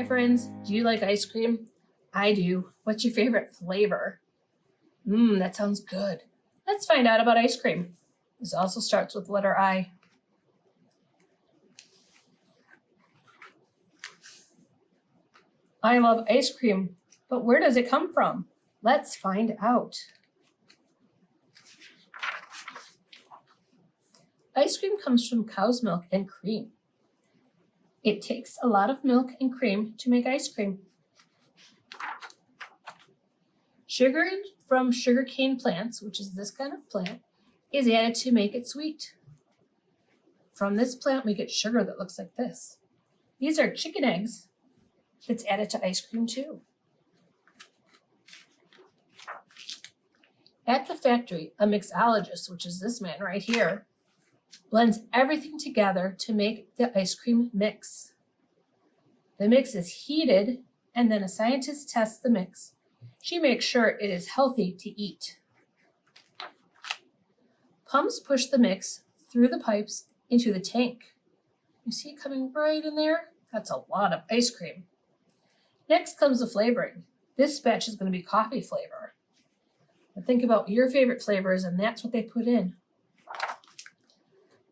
Hi friends, do you like ice cream? I do. What's your favorite flavor? That sounds good. Let's find out about ice cream. This also starts with letter I. I love ice cream, but where does it come from? Let's find out. Ice cream comes from cow's milk and cream. It takes a lot of milk and cream to make ice cream. Sugar from sugarcane plants, which is this kind of plant, is added to make it sweet. From this plant, we get sugar that looks like this. These are chicken eggs that's added to ice cream too. At the factory, a mixologist, which is this man right here, blends everything together to make the ice cream mix. The mix is heated, and then a scientist tests the mix. She makes sure it is healthy to eat. Pumps push the mix through the pipes into the tank. You see it coming right in there? That's a lot of ice cream. Next comes the flavoring. This batch is going to be coffee flavor. But think about your favorite flavors, and that's what they put in.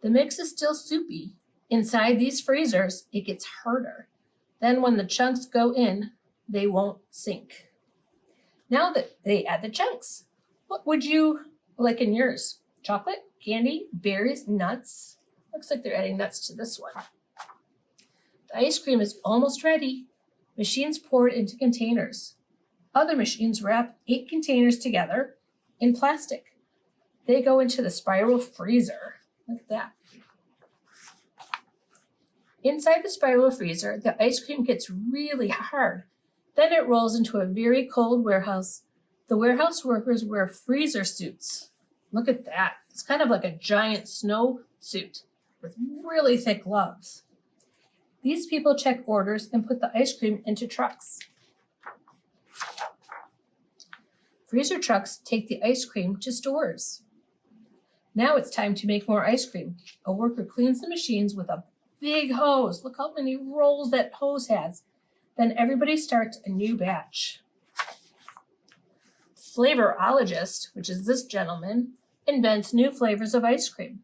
The mix is still soupy. Inside these freezers, it gets harder. Then when the chunks go in, they won't sink. Now that they add the chunks, what would you like in yours? Chocolate, candy, berries, nuts? Looks like they're adding nuts to this one. The ice cream is almost ready. Machines pour it into containers. Other machines wrap 8 containers together in plastic. They go into the spiral freezer. Look at that. Inside the spiral freezer, the ice cream gets really hard. Then it rolls into a very cold warehouse. The warehouse workers wear freezer suits. Look at that. It's kind of like a giant snow suit with really thick gloves. These people check orders and put the ice cream into trucks. Freezer trucks take the ice cream to stores. Now it's time to make more ice cream. A worker cleans the machines with a big hose. Look how many rolls that hose has. Then everybody starts a new batch. Flavorologist, which is this gentleman, invents new flavors of ice cream.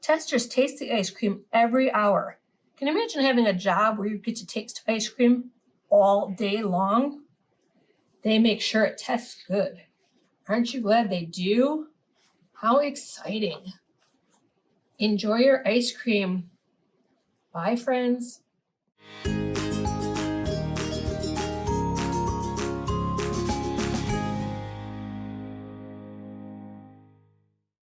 Testers taste the ice cream every hour. Can you imagine having a job where you get to taste ice cream all day long? They make sure it tastes good. Aren't you glad they do? How exciting. Enjoy your ice cream. Bye, friends.